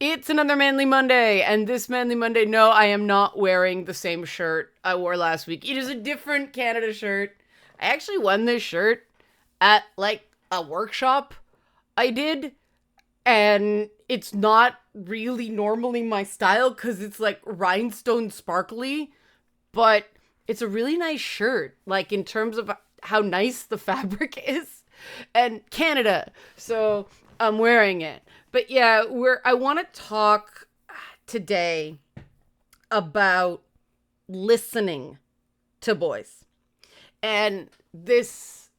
It's another Manly Monday, and this Manly Monday, no, I am not wearing the same shirt I wore last week. It is a different Canada shirt. I actually won this shirt at, like, a workshop I did, and it's not really normally my style because it's, like, rhinestone sparkly, but it's a really nice shirt, like, in terms of how nice the fabric is, and Canada, so I'm wearing it. But yeah, I want to talk today about listening to boys. And this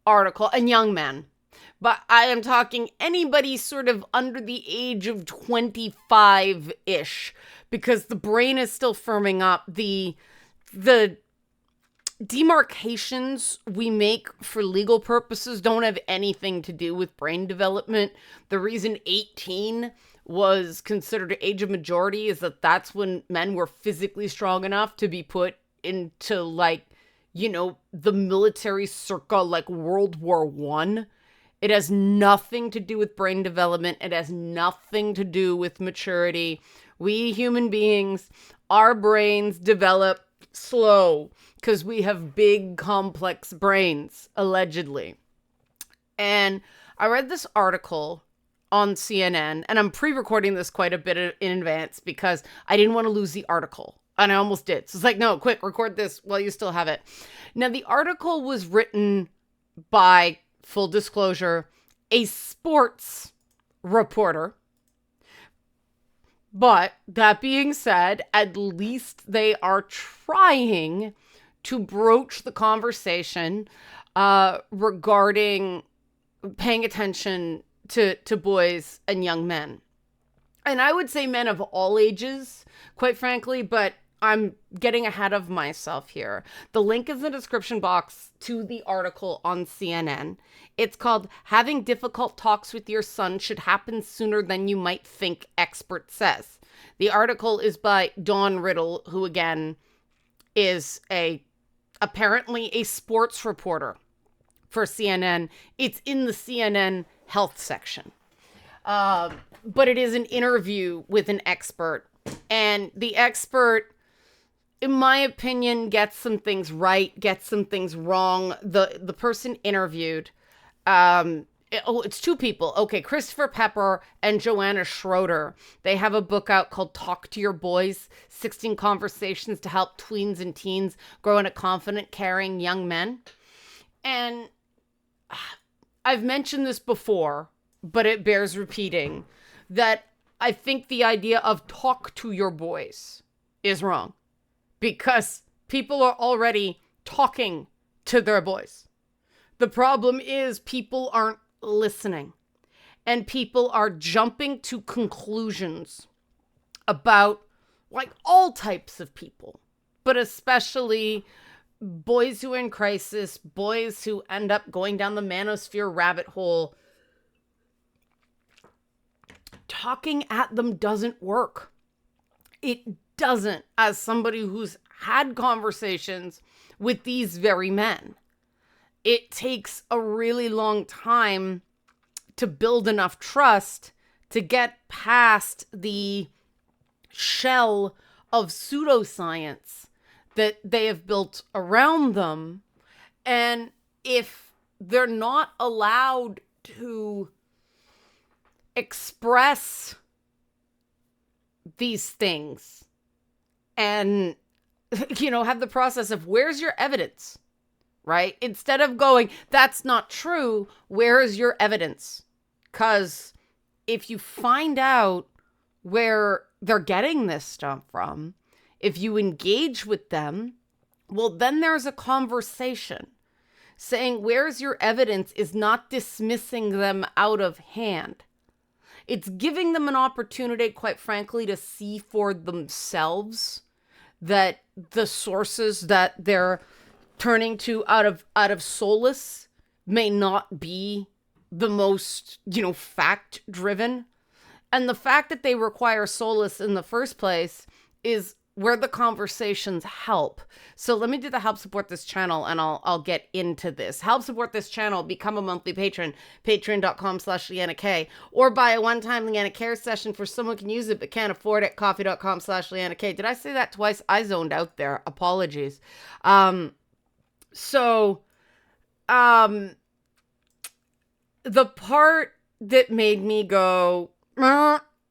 article, and young men, but I am talking anybody sort of under the age of 25-ish, because the brain is still firming up. The demarcations we make for legal purposes don't have anything to do with brain development. The reason 18 was considered age of majority is that that's when men were physically strong enough to be put into, like, you know, the military circa, like, World War I. It has nothing to do with brain development. It has nothing to do with maturity. We human beings, our brains develop slow because we have big, complex brains, allegedly. And I read this article on CNN, and I'm pre-recording this quite a bit in advance because I didn't want to lose the article. And I almost did. So it's like, no, quick, record this while you still have it. Now, the article was written by, full disclosure, a sports reporter. But that being said, at least they are trying to broach the conversation regarding paying attention to boys and young men. And I would say men of all ages, quite frankly, but I'm getting ahead of myself here. The link is in the description box to the article on CNN. It's called "Having Difficult Talks with Your Son Should Happen Sooner Than You Might Think, Expert Says." The article is by Dawn Riddle, who again is apparently a sports reporter for CNN. It's in the CNN health section. But it is an interview with an expert. And the expert, in my opinion, gets some things right, gets some things wrong. The person interviewed, it's two people. Okay, Christopher Pepper and Joanna Schroeder. They have a book out called Talk to Your Boys, 16 Conversations to Help Tweens and Teens Grow into Confident, Caring Young Men. And I've mentioned this before, but it bears repeating, that I think the idea of talk to your boys is wrong. Because people are already talking to their boys. The problem is people aren't listening. And people are jumping to conclusions about, like, all types of people. But especially boys who are in crisis, boys who end up going down the manosphere rabbit hole. Talking at them doesn't work. It doesn't, as somebody who's had conversations with these very men. It takes a really long time to build enough trust to get past the shell of pseudoscience that they have built around them. And if they're not allowed to express these things and, you know, have the process of, where's your evidence, right? Instead of going, that's not true, where is your evidence? Because if you find out where they're getting this stuff from, if you engage with them, well, then there's a conversation. Saying, where's your evidence, is not dismissing them out of hand. It's giving them an opportunity, quite frankly, to see for themselves that the sources that they're turning to out of solace may not be the most, fact driven. And the fact that they require solace in the first place is where the conversations help. So let me do the help support this channel, and I'll get into this. Help support this channel, become a monthly patron, patreon.com/Leanna K, or buy a one-time Leanna Care session for someone who can use it but can't afford it, coffee.com/Leanna K. Did I say that twice? I zoned out there. Apologies. The part that made me go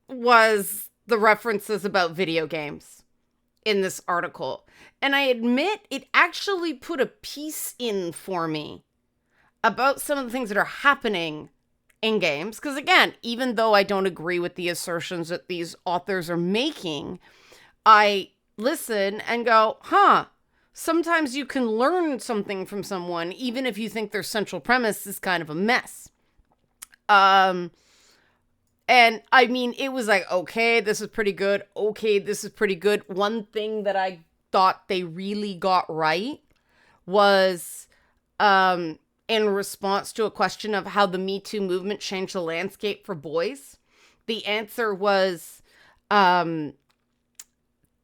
was the references about video games in this article. And I admit it actually put a piece in for me about some of the things that are happening in games. Because again, even though I don't agree with the assertions that these authors are making, I listen and go, sometimes you can learn something from someone, even if you think their central premise is kind of a mess. And I mean, it was like, okay, this is pretty good. Okay, this is pretty good. One thing that I thought they really got right was, in response to a question of how the Me Too movement changed the landscape for boys. The answer was,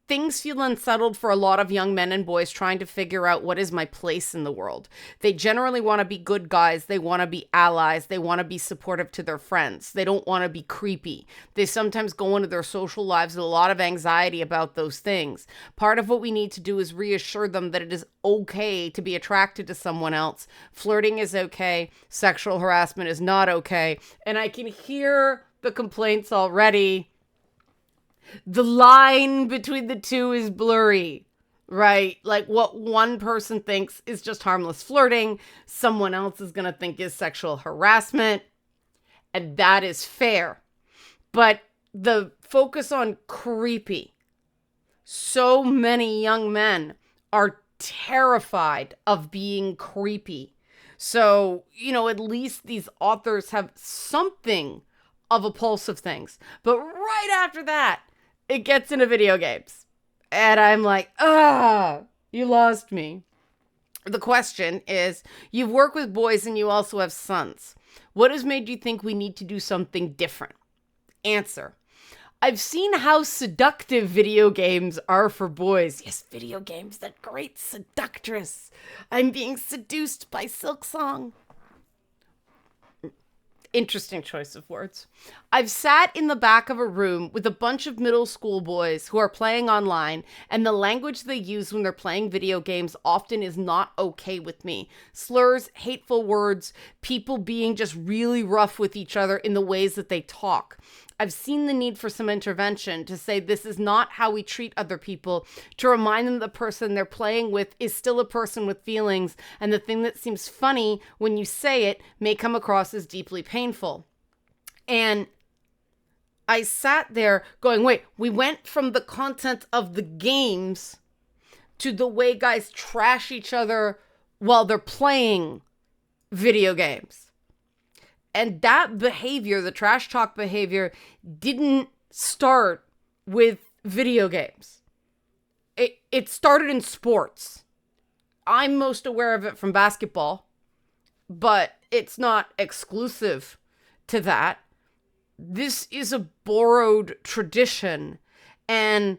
things feel unsettled for a lot of young men and boys trying to figure out what is my place in the world. They generally want to be good guys. They want to be allies. They want to be supportive to their friends. They don't want to be creepy. They sometimes go into their social lives with a lot of anxiety about those things. Part of what we need to do is reassure them that it is okay to be attracted to someone else. Flirting is okay. Sexual harassment is not okay. And I can hear the complaints already. The line between the two is blurry, right? Like what one person thinks is just harmless flirting, someone else is going to think is sexual harassment, and that is fair. But the focus on creepy, so many young men are terrified of being creepy. So, at least these authors have something of a pulse of things. But right after that, it gets into video games. And I'm like, you lost me. The question is, you've worked with boys and you also have sons. What has made you think we need to do something different? Answer. I've seen how seductive video games are for boys. Yes, video games, that great seductress. I'm being seduced by Silksong. Interesting choice of words. I've sat in the back of a room with a bunch of middle school boys who are playing online, and the language they use when they're playing video games often is not okay with me. Slurs, hateful words, people being just really rough with each other in the ways that they talk. I've seen the need for some intervention to say this is not how we treat other people, to remind them the person they're playing with is still a person with feelings, and the thing that seems funny when you say it may come across as deeply painful. And I sat there going, wait, we went from the content of the games to the way guys trash each other while they're playing video games. And that behavior, the trash talk behavior, didn't start with video games. It started in sports. I'm most aware of it from basketball, but it's not exclusive to that. This is a borrowed tradition. And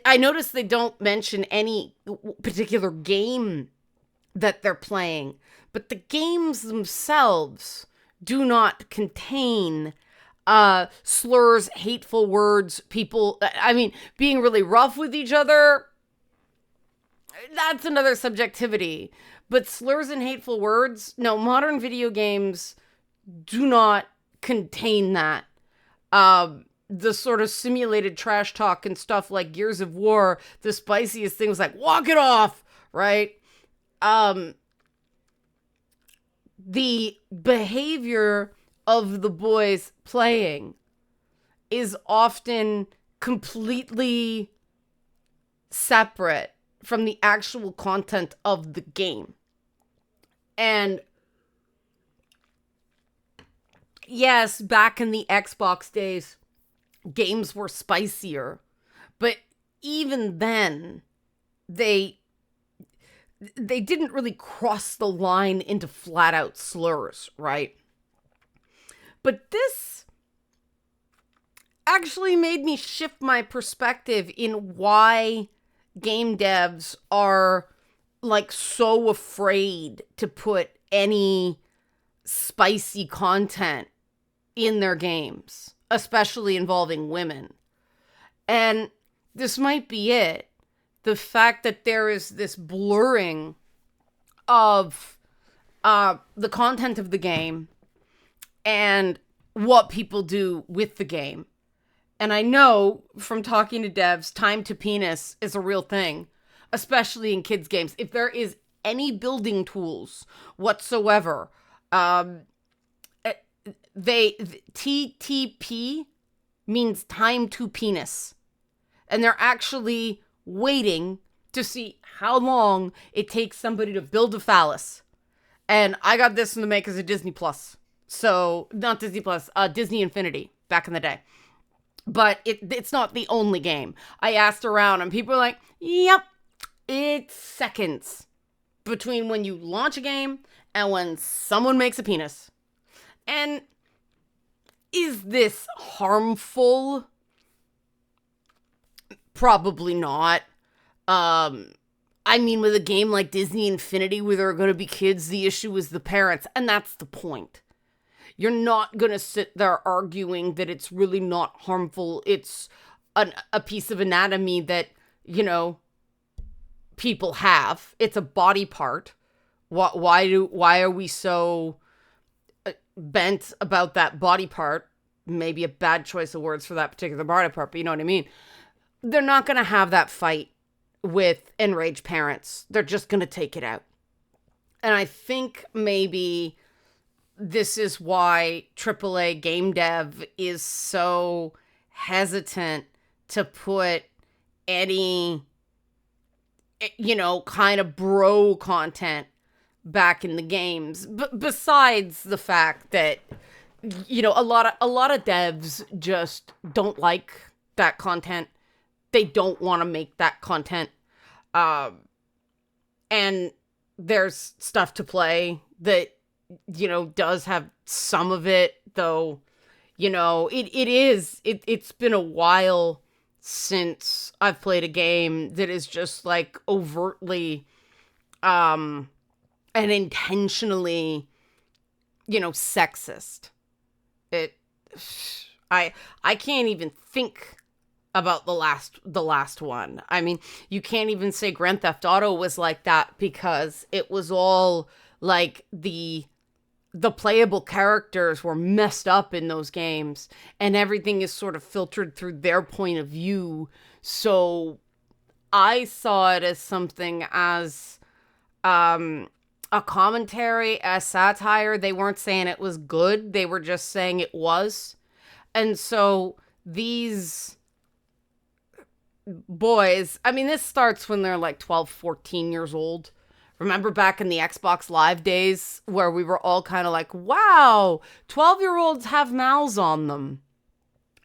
I notice they don't mention any particular game that they're playing, but the games themselves do not contain slurs, hateful words, people, being really rough with each other, that's another subjectivity. But slurs and hateful words, no, modern video games do not contain that. The sort of simulated trash talk and stuff like Gears of War, the spiciest thing was like, walk it off, right? The behavior of the boys playing is often completely separate from the actual content of the game. And yes, back in the Xbox days, games were spicier, but even then, they didn't really cross the line into flat out slurs, right? But this actually made me shift my perspective in why game devs are like so afraid to put any spicy content in their games, especially involving women. And this might be it. The fact that there is this blurring of the content of the game and what people do with the game. And I know from talking to devs, time to penis is a real thing, especially in kids' games. If there is any building tools whatsoever, TTP means time to penis. And they're actually waiting to see how long it takes somebody to build a phallus. And I got this in the makers of Disney Plus. So, not Disney Plus, Disney Infinity back in the day. But it's not the only game. I asked around and people are like, yep, it's seconds between when you launch a game and when someone makes a penis. And is this harmful? Probably not. I mean, with a game like Disney Infinity where there are going to be kids, the issue is the parents. And that's the point. You're not going to sit there arguing that it's really not harmful. It's a piece of anatomy that, you know, people have. It's a body part. Why are we so bent about that body part? Maybe a bad choice of words for that particular body part, but you know what I mean? They're not going to have that fight with enraged parents. They're just going to take it out. And I think maybe this is why AAA game dev is so hesitant to put any, you know, kind of bro content back in the games. But besides the fact that, you know, a lot of devs just don't like that content. They don't want to make that content. And there's stuff to play that, you know, does have some of it, though, you know, it's been a while since I've played a game that is just like overtly, and intentionally, you know, sexist. I can't even think about the last one. I mean, you can't even say Grand Theft Auto was like that because it was all like the playable characters were messed up in those games and everything is sort of filtered through their point of view. So I saw it as something as a commentary, a satire. They weren't saying it was good. They were just saying it was. And so these boys, I mean, this starts when they're like 12, 14 years old. Remember back in the Xbox Live days where we were all kind of like, wow, 12-year-olds have mouths on them.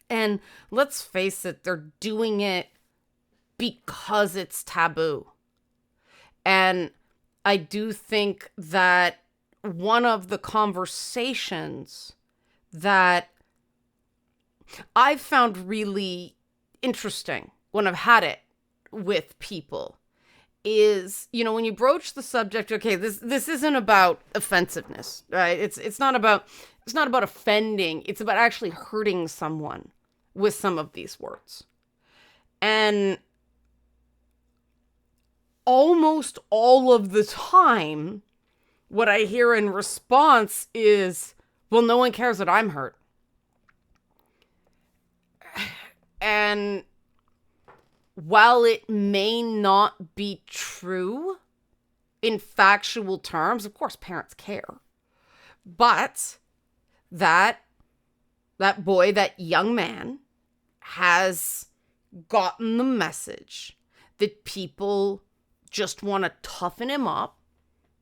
And let's face it, they're doing it because it's taboo. And I do think that one of the conversations that I've found really interesting when I've had it with people is, you know, when you broach the subject, okay, this isn't about offensiveness, right? It's not about offending. It's about actually hurting someone with some of these words. And almost all of the time, what I hear in response is, well, no one cares that I'm hurt. And while it may not be true in factual terms, of course, parents care. But that boy, that young man has gotten the message that people just want to toughen him up.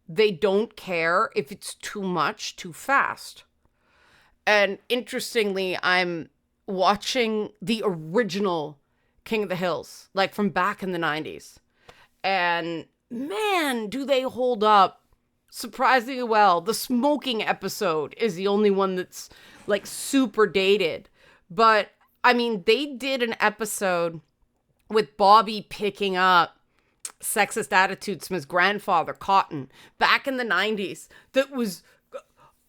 They don't care if it's too much, too fast. And interestingly, I'm watching the original King of the Hills, like from back in the 90s. And man, do they hold up surprisingly well. The smoking episode is the only one that's like super dated. But I mean, they did an episode with Bobby picking up sexist attitudes from his grandfather, Cotton, back in the 90s that was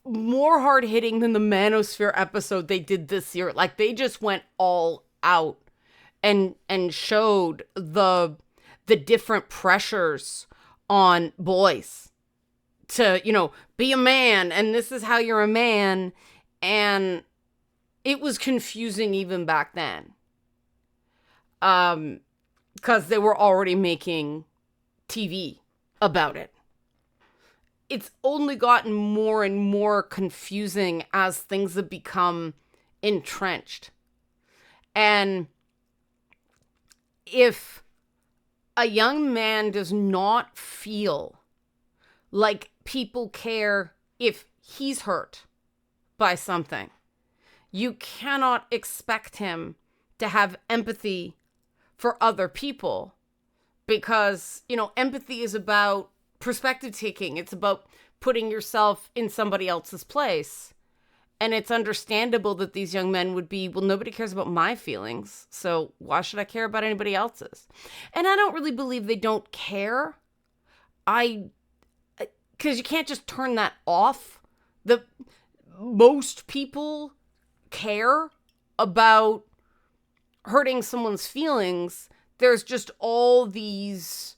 more hard-hitting than the Manosphere episode they did this year. Like, they just went all out and showed the different pressures on boys to, be a man, and this is how you're a man. And it was confusing even back then. Because they were already making TV about it. It's only gotten more and more confusing as things have become entrenched. And if a young man does not feel like people care if he's hurt by something, you cannot expect him to have empathy for other people, because, empathy is about perspective taking. It's about putting yourself in somebody else's place. And it's understandable that these young men would be, well, nobody cares about my feelings, so why should I care about anybody else's? And I don't really believe they don't care. Because you can't just turn that off. Most people care about hurting someone's feelings. There's just all these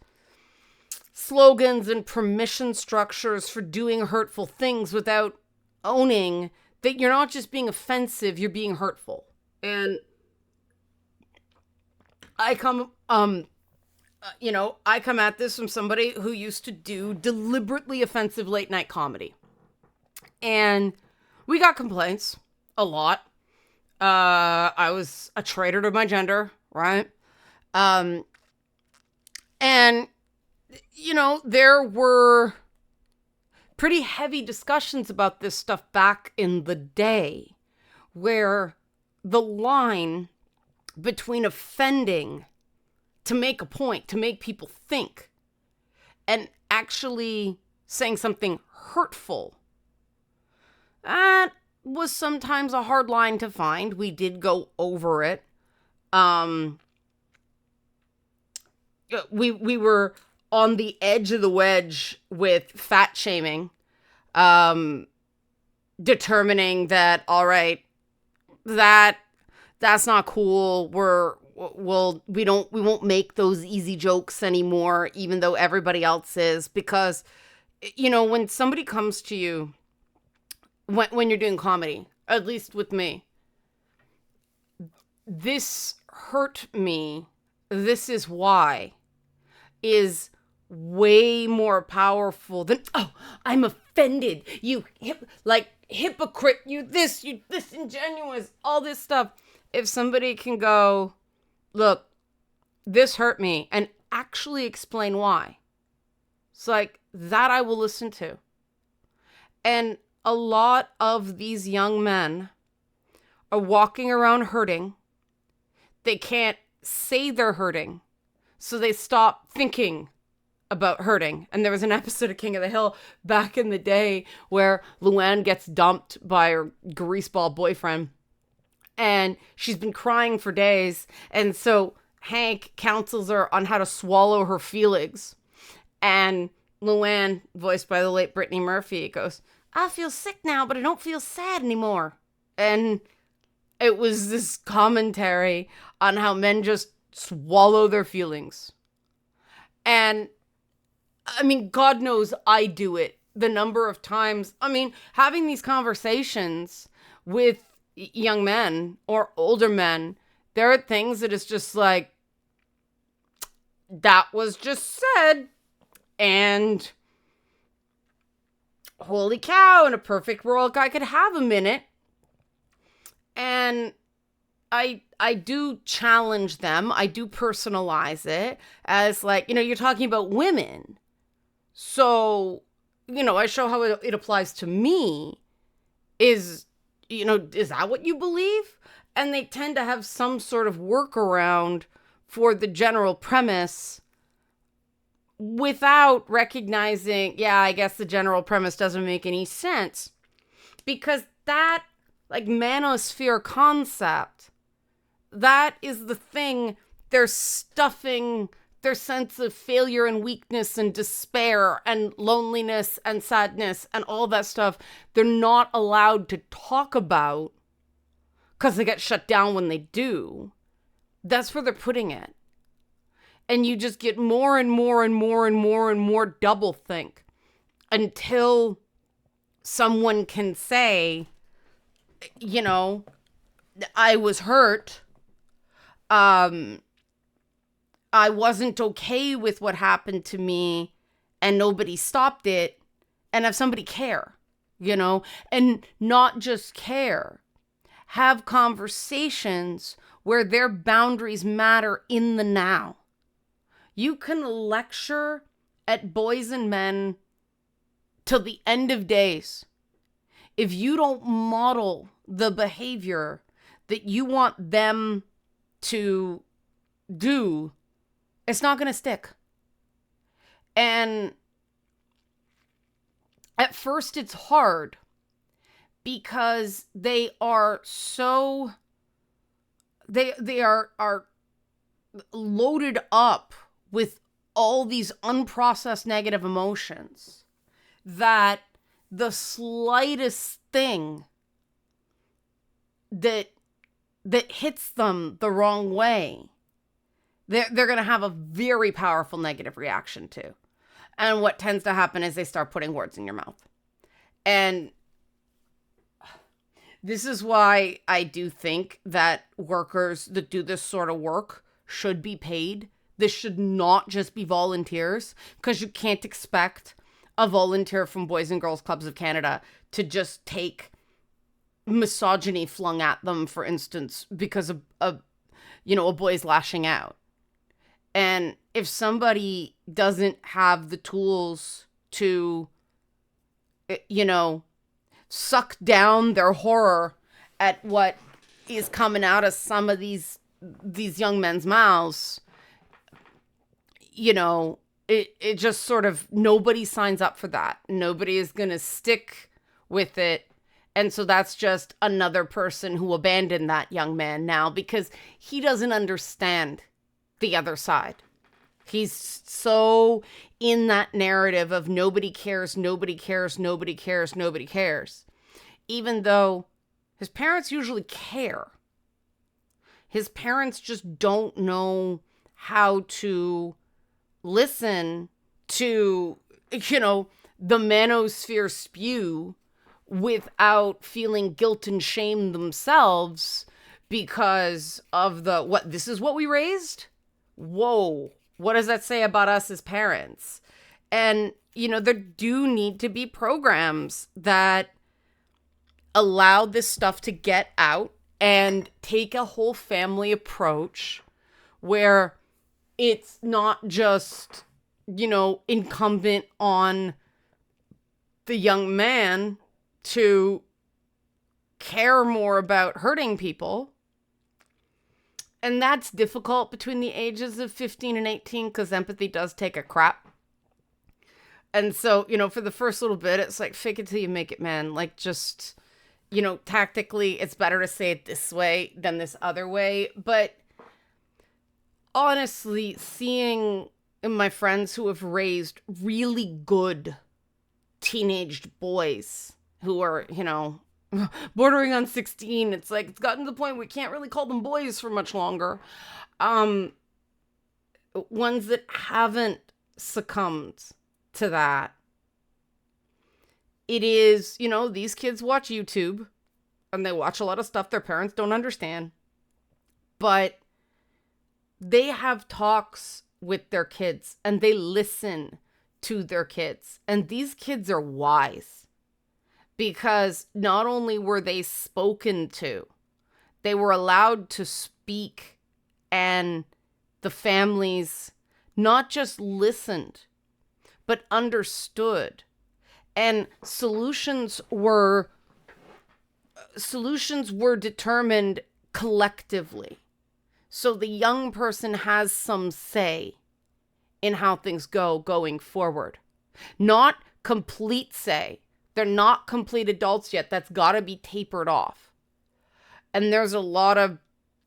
slogans and permission structures for doing hurtful things without owning that you're not just being offensive, you're being hurtful. And I come at this from somebody who used to do deliberately offensive late night comedy. And we got complaints a lot. I was a traitor to my gender, right? And, there were pretty heavy discussions about this stuff back in the day, where the line between offending to make a point, to make people think, and actually saying something hurtful, that was sometimes a hard line to find. We did go over it. We were on the edge of the wedge with fat shaming, determining that, all right, that's not cool. We won't make those easy jokes anymore, even though everybody else is, because, when somebody comes to you, when you're doing comedy, at least with me, this hurt me, this is why, is way more powerful than, oh, I'm offended, you hypocrite, you disingenuous, all this stuff. If somebody can go, look, this hurt me, and actually explain why, it's like, that I will listen to. And a lot of these young men are walking around hurting. They can't say they're hurting, so they stop thinking about hurting. And there was an episode of King of the Hill back in the day where Luann gets dumped by her greaseball boyfriend, and she's been crying for days. And so Hank counsels her on how to swallow her feelings. And Luann, voiced by the late Brittany Murphy, goes, I feel sick now, but I don't feel sad anymore. And it was this commentary on how men just swallow their feelings. And I mean, God knows I do it the number of times. I mean, having these conversations with young men or older men, there are things that it's just like, that was just said, and holy cow, in a perfect world, I could have a minute. And I do challenge them. I do personalize it as like, you're talking about women. So, I show how it applies to me. Is that what you believe? And they tend to have some sort of workaround for the general premise without recognizing, yeah, I guess the general premise doesn't make any sense. Because that, manosphere concept that is the thing. They're stuffing their sense of failure and weakness and despair and loneliness and sadness and all that stuff. They're not allowed to talk about because they get shut down when they do. That's where they're putting it. And you just get more and more and more and more and more doublethink until someone can say, you know, I was hurt. I wasn't okay with what happened to me and nobody stopped it. And have somebody care, you know, and not just care. Have conversations where their boundaries matter in the now. You can lecture at boys and men till the end of days. If you don't model the behavior that you want them to do, it's not going to stick. And at first it's hard because they are so, they are loaded up with all these unprocessed negative emotions that the slightest thing that hits them the wrong way, they're going to have a very powerful negative reaction to. And what tends to happen is they start putting words in your mouth. And this is why I do think that workers that do this sort of work should be paid. This should not just be volunteers, because you can't expect a volunteer from Boys and Girls Clubs of Canada to just take misogyny flung at them, for instance, because a boy's lashing out. And if somebody doesn't have the tools to, suck down their horror at what is coming out of some of these young men's mouths, it just sort of, nobody signs up for that. Nobody is going to stick with it. And so that's just another person who abandoned that young man now because he doesn't understand the other side. He's so in that narrative of nobody cares, nobody cares, nobody cares, nobody cares. Even though his parents usually care. His parents just don't know how to listen to, the manosphere spew without feeling guilt and shame themselves because of this is what we raised? Whoa, what does that say about us as parents? And, there do need to be programs that allow this stuff to get out and take a whole family approach where it's not just, incumbent on the young man to care more about hurting people. And that's difficult between the ages of 15 and 18 because empathy does take a crap. And so, for the first little bit, it's like, fake it till you make it, man. Like, just, tactically, it's better to say it this way than this other way. But honestly, seeing my friends who have raised really good teenaged boys who are, bordering on 16, it's like, it's gotten to the point we can't really call them boys for much longer. Ones that haven't succumbed to that. It is, these kids watch YouTube and they watch a lot of stuff their parents don't understand, but they have talks with their kids and they listen to their kids, and these kids are wise. Because not only were they spoken to, they were allowed to speak, and the families not just listened, but understood. And solutions were determined collectively. So the young person has some say in how things going forward. Not complete say. They're not complete adults yet. That's got to be tapered off. And there's a lot of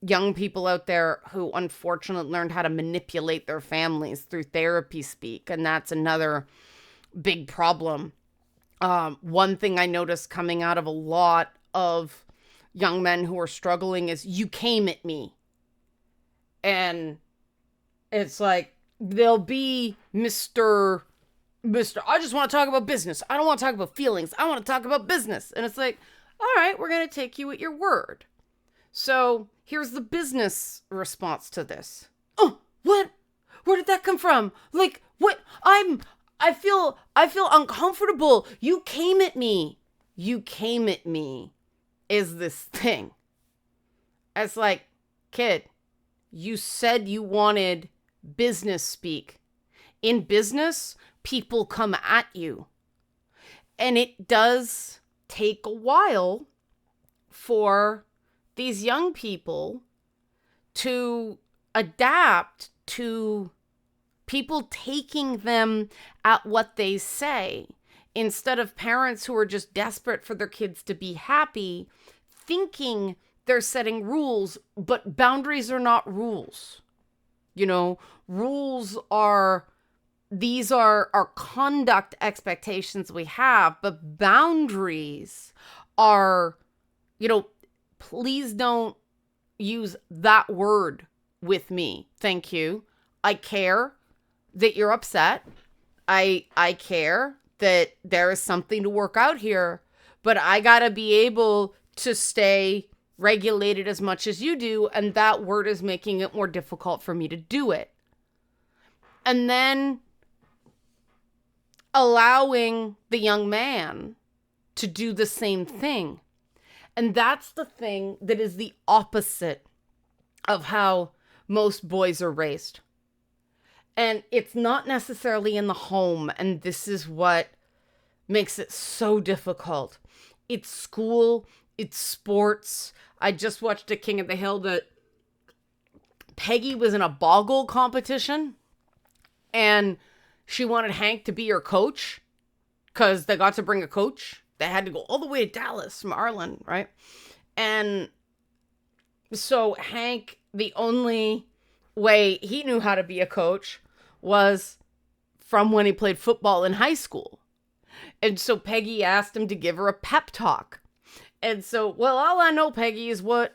young people out there who unfortunately learned how to manipulate their families through therapy speak. And that's another big problem. One thing I noticed coming out of a lot of young men who are struggling is, you came at me. And it's like, they'll be Mr. I just want to talk about business. I don't want to talk about feelings. I want to talk about business. And it's like, all right, we're going to take you at your word. So here's the business response to this. Oh, what? Where did that come from? Like, what? I feel uncomfortable. You came at me. You came at me is this thing. It's like, kid, you said you wanted business speak. In business, people come at you. And it does take a while for these young people to adapt to people taking them at what they say, instead of parents who are just desperate for their kids to be happy, thinking they're setting rules, but boundaries are not rules. You know, rules are, these are our conduct expectations we have, but boundaries are, you know, please don't use that word with me. Thank you. I care that you're upset. I care that there is something to work out here, but I gotta be able to stay regulated as much as you do, and that word is making it more difficult for me to do it. And then allowing the young man to do the same thing. And that's the thing that is the opposite of how most boys are raised. And it's not necessarily in the home, and this is what makes it so difficult. It's school, it's sports. I just watched a King of the Hill that Peggy was in a boggle competition, and she wanted Hank to be her coach because they got to bring a coach. They had to go all the way to Dallas from Ireland, right? And so Hank, the only way he knew how to be a coach was from when he played football in high school. And so Peggy asked him to give her a pep talk. And so, well, all I know, Peggy, is what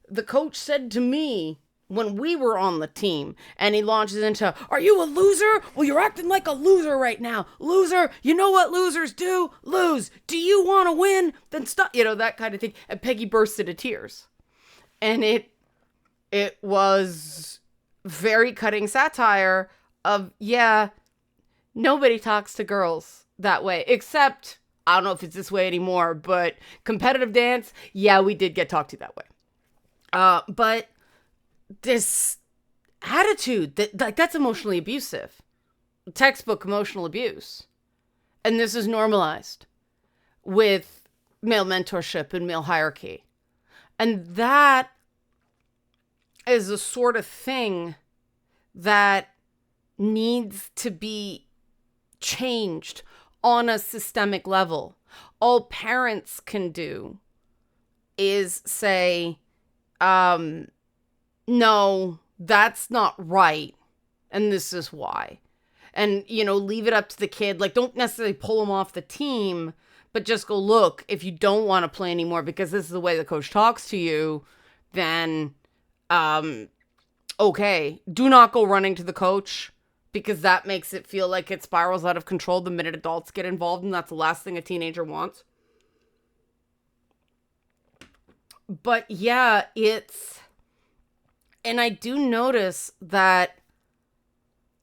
the coach said to me when we were on the team. And he launches into, are you a loser? Well, you're acting like a loser right now. Loser, you know what losers do? Lose. Do you want to win? Then stop. You know, that kind of thing. And Peggy burst into tears. And it was very cutting satire of, yeah, nobody talks to girls that way, except, I don't know if it's this way anymore, but competitive dance, yeah, we did get talked to that way. But this attitude that's emotionally abusive, textbook emotional abuse. And this is normalized with male mentorship and male hierarchy. And that is the sort of thing that needs to be changed on a systemic level. All parents can do is say, no, that's not right, and this is why. And, you know, leave it up to the kid. Like, don't necessarily pull them off the team, but just go, look, if you don't want to play anymore because this is the way the coach talks to you, then, okay, do not go running to the coach, because that makes it feel like it spirals out of control the minute adults get involved, and that's the last thing a teenager wants. But yeah, and I do notice that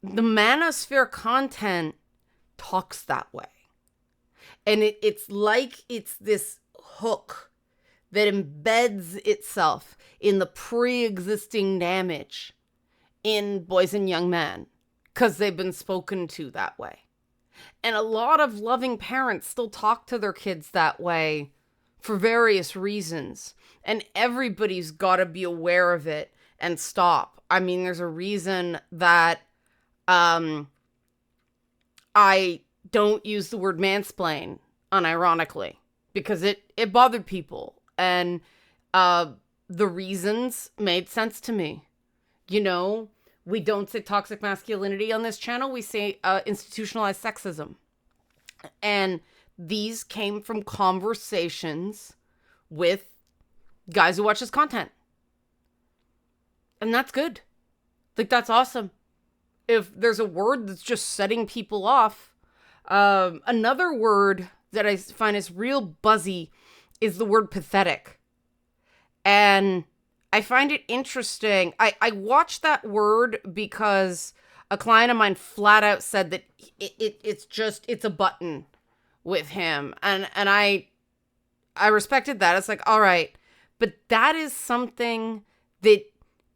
the manosphere content talks that way. And it's like it's this hook that embeds itself in the pre-existing damage in boys and young men, because they've been spoken to that way. And a lot of loving parents still talk to their kids that way for various reasons. And everybody's got to be aware of it and stop. I mean, there's a reason that I don't use the word mansplain unironically, because it bothered people. And the reasons made sense to me. You know, we don't say toxic masculinity on this channel. We say institutionalized sexism. And these came from conversations with guys who watch this content. And that's good. Like, that's awesome. If there's a word that's just setting people off, another word that I find is real buzzy is the word pathetic. And I find it interesting. I watched that word because a client of mine flat out said that it's a button with him. And I respected that. It's like, all right. But that is something that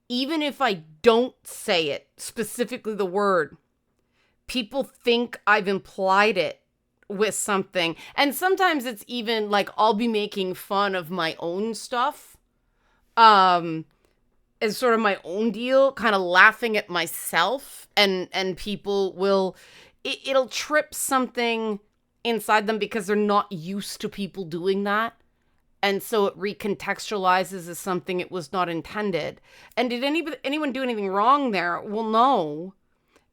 even if I don't say it, specifically the word, people think I've implied it with something. And sometimes it's even like I'll be making fun of my own stuff. As sort of my own deal, kind of laughing at myself, and people will, it'll trip something inside them because they're not used to people doing that. And so it recontextualizes as something it was not intended. And did anyone do anything wrong there? Well, no.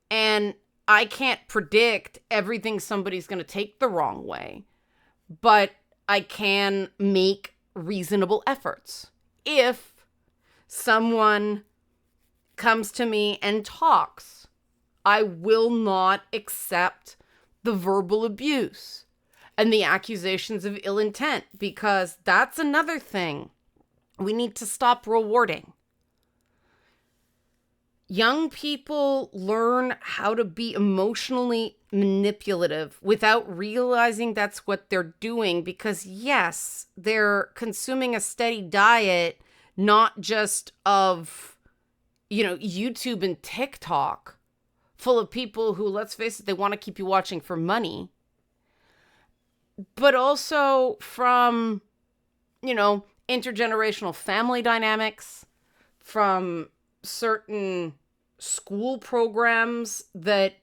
And I can't predict everything somebody's going to take the wrong way, but I can make reasonable efforts. If someone comes to me and talks, I will not accept the verbal abuse and the accusations of ill intent, because that's another thing we need to stop rewarding. Young people learn how to be emotionally manipulative without realizing that's what they're doing, because yes, they're consuming a steady diet, not just of, YouTube and TikTok, full of people who, let's face it, they want to keep you watching for money, but also from, intergenerational family dynamics, from certain school programs that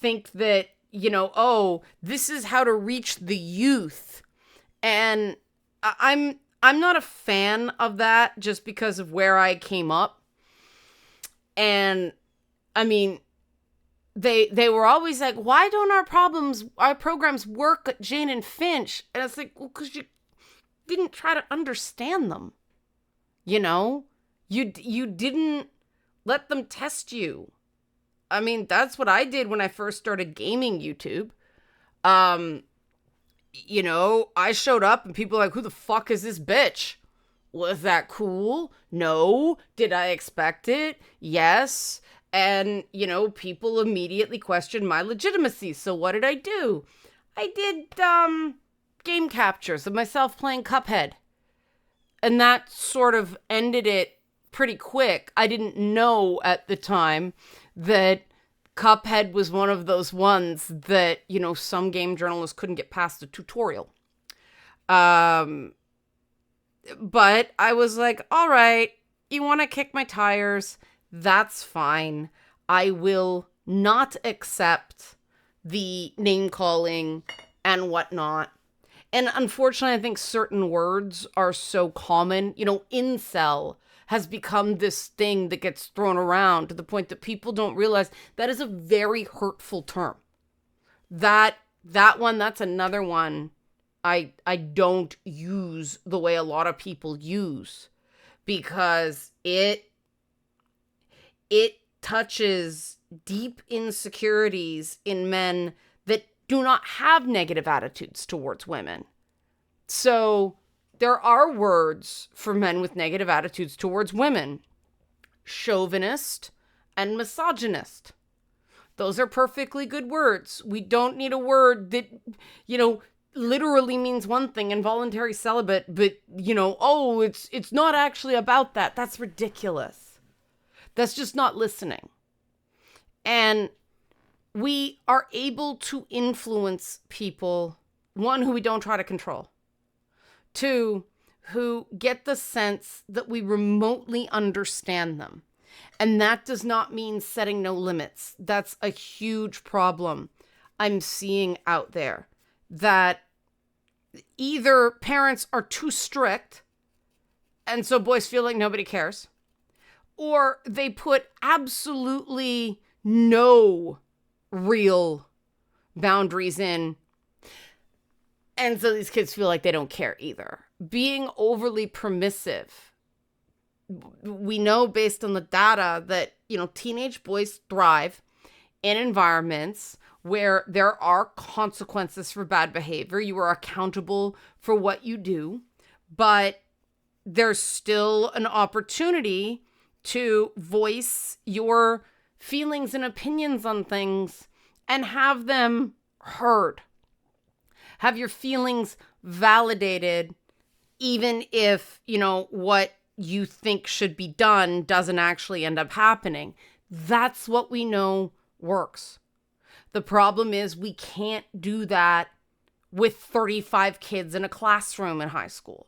think that, this is how to reach the youth. And I'm not a fan of that just because of where I came up. And I mean, they were always like, why don't our programs work at Jane and Finch? And it's like, well, because you didn't try to understand them. You didn't let them test you. I mean, that's what I did when I first started gaming YouTube. I showed up and people were like, who the fuck is this bitch? Was that cool? No. Did I expect it? Yes. And, people immediately questioned my legitimacy. So what did I do? I did game captures of myself playing Cuphead. And that sort of ended it pretty quick. I didn't know at the time that Cuphead was one of those ones that, some game journalists couldn't get past the tutorial. But I was like, all right, you want to kick my tires? That's fine. I will not accept the name calling and whatnot. And unfortunately, I think certain words are so common. Incel has become this thing that gets thrown around to the point that people don't realize that is a very hurtful term. That one, that's another one I don't use the way a lot of people use, because it touches deep insecurities in men that do not have negative attitudes towards women. So there are words for men with negative attitudes towards women: chauvinist and misogynist. Those are perfectly good words. We don't need a word that, literally means one thing, involuntary celibate, but, it's not actually about that. That's ridiculous. That's just not listening. And we are able to influence people, one, who we don't try to control, two, who get the sense that we remotely understand them. And that does not mean setting no limits. That's a huge problem I'm seeing out there, that either parents are too strict And so boys feel like nobody cares. Or they put absolutely no real boundaries in. And so these kids feel like they don't care either. Being overly permissive. We know based on the data that, teenage boys thrive in environments where there are consequences for bad behavior. You are accountable for what you do, but there's still an opportunity to voice your feelings and opinions on things and have them heard. Have your feelings validated, even if, what you think should be done doesn't actually end up happening. That's what we know works. The problem is we can't do that with 35 kids in a classroom in high school.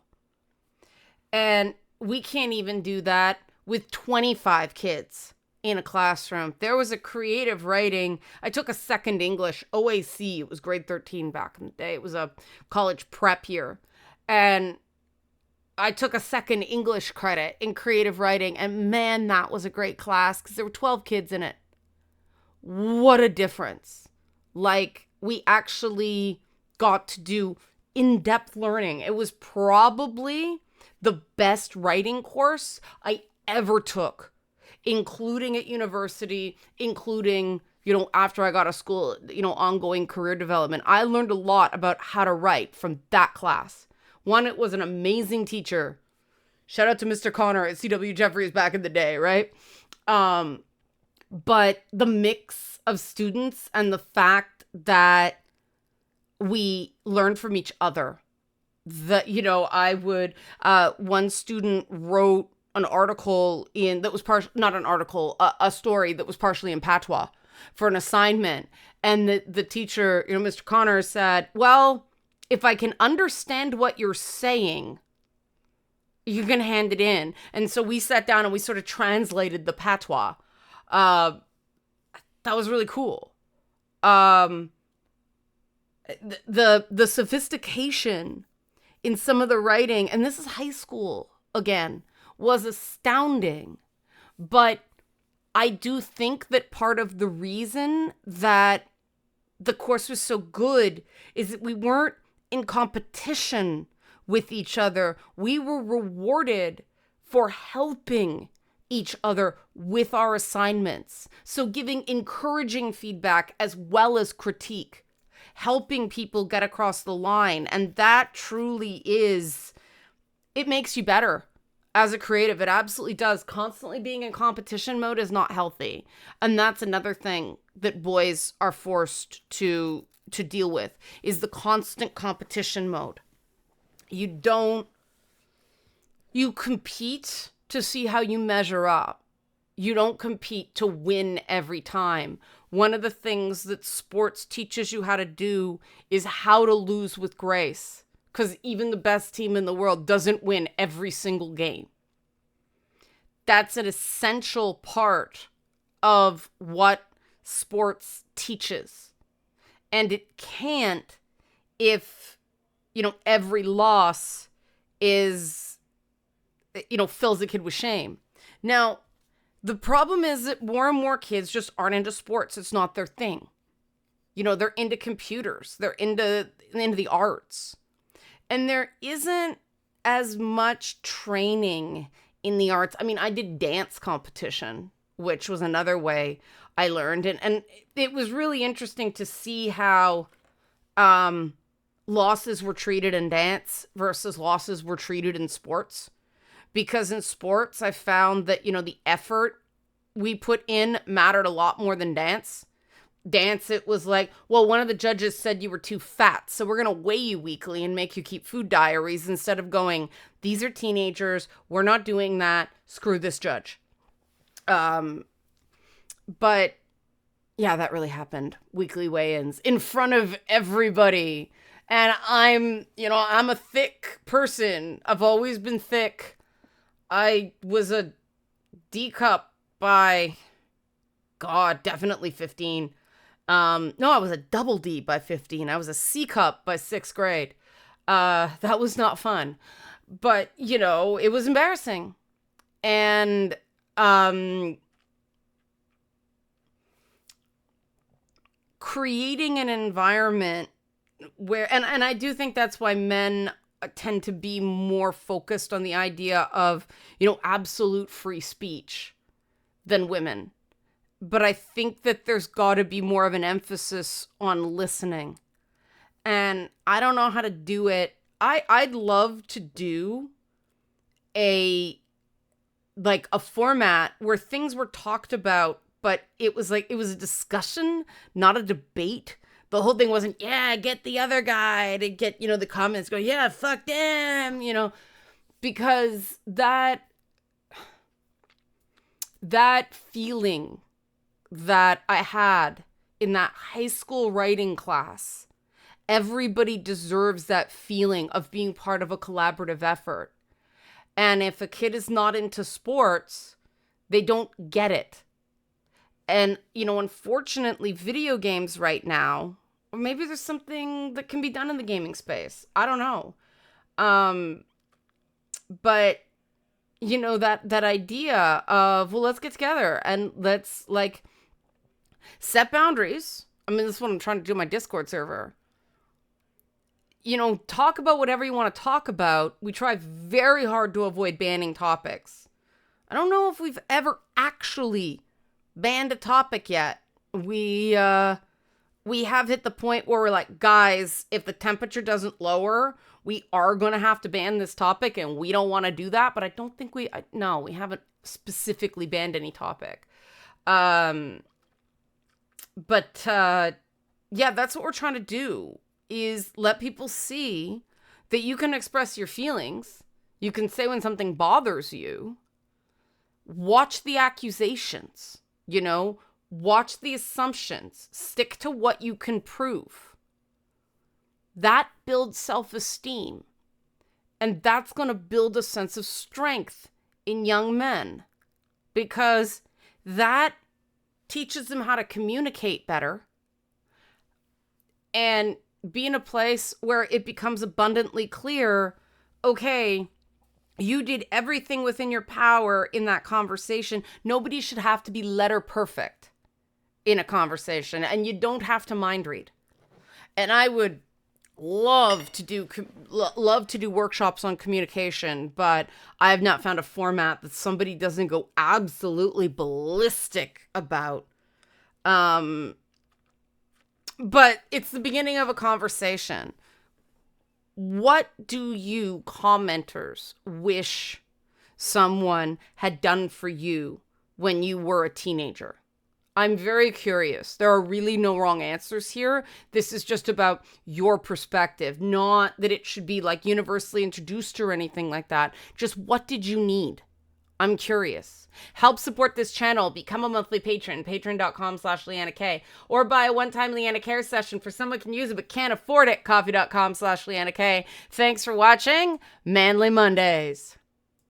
And we can't even do that with 25 kids in a classroom. There was a creative writing. I took a second English OAC. It was grade 13 back in the day. It was a college prep year. And I took a second English credit in creative writing. And man, that was a great class because there were 12 kids in it. What a difference. Like, we actually got to do in-depth learning. It was probably the best writing course I ever took, including at university, including, after I got out of school, ongoing career development. I learned a lot about how to write from that class. One, it was an amazing teacher. Shout out to Mr. Connor at C.W. Jeffries back in the day, right? But the mix of students and the fact that we learned from each other. One student wrote an article a story that was partially in patois for an assignment. And the teacher, Mr. Connor, said, well, if I can understand what you're saying, you can hand it in. And so we sat down and we sort of translated the patois. That was really cool. The sophistication in some of the writing, and this is high school again, was astounding. But I do think that part of the reason that the course was so good is that we weren't in competition with each other. We were rewarded for helping each other with our assignments. So giving encouraging feedback as well as critique, helping people get across the line. And that truly is, it makes you better as a creative. It absolutely does. Constantly being in competition mode is not healthy. And that's another thing that boys are forced to deal with, is the constant competition mode. You compete to see how you measure up. You don't compete to win every time. One of the things that sports teaches you how to do is how to lose with grace, because even the best team in the world doesn't win every single game. That's an essential part of what sports teaches. And it can't if, every loss is, fills a kid with shame. Now, the problem is that more and more kids just aren't into sports. It's not their thing. They're into computers. They're into the arts. And there isn't as much training in the arts. I mean, I did dance competition, which was another way I learned. And it was really interesting to see how losses were treated in dance versus losses were treated in sports. Because in sports, I found that, the effort we put in mattered a lot more than dance. Dance, it was like, well, one of the judges said you were too fat, so we're going to weigh you weekly and make you keep food diaries, instead of going, these are teenagers, we're not doing that, screw this judge. But yeah, that really happened. Weekly weigh-ins in front of everybody. And I'm a thick person. I've always been thick. I was a D cup by, God, definitely 15. No, I was a double D by 15. I was a C cup by 6th grade. That was not fun. But, it was embarrassing. And creating an environment where, and I do think that's why men tend to be more focused on the idea of, absolute free speech than women. But I think that there's got to be more of an emphasis on listening. And I don't know how to do it. I'd love to do a format where things were talked about, but it was a discussion, not a debate. The whole thing wasn't, yeah, get the other guy to get, the comments go, yeah, fuck them, because that feeling that I had in that high school writing class, everybody deserves that feeling of being part of a collaborative effort. And if a kid is not into sports, they don't get it. And, unfortunately, video games right now, or maybe there's something that can be done in the gaming space. I don't know. But, that idea of, well, let's get together and let's, set boundaries. I mean, this is what I'm trying to do on my Discord server. Talk about whatever you want to talk about. We try very hard to avoid banning topics. I don't know if we've ever actually banned a topic yet. We have hit the point where we're like, guys, if the temperature doesn't lower, we are going to have to ban this topic, and we don't want to do that. But I don't think we haven't specifically banned any topic. Yeah, that's what we're trying to do, is let people see that you can express your feelings. You can say when something bothers you. Watch the accusations, watch the assumptions, stick to what you can prove. That builds self-esteem. And that's going to build a sense of strength in young men, because that teaches them how to communicate better and be in a place where it becomes abundantly clear, okay, you did everything within your power in that conversation. Nobody should have to be letter perfect in a conversation, and you don't have to mind read. And I would love to do workshops on communication, but I have not found a format that somebody doesn't go absolutely ballistic about. But it's the beginning of a conversation. What do you commenters wish someone had done for you when you were a teenager? I'm very curious. There are really no wrong answers here. This is just about your perspective, not that it should be universally introduced or anything like that. Just what did you need? I'm curious. Help support this channel. Become a monthly patron. Patreon.com/Leanna K. Or buy a one-time Leanna Care session for someone who can use it but can't afford it. Coffee.com/Leanna K. Thanks for watching. Manly Mondays.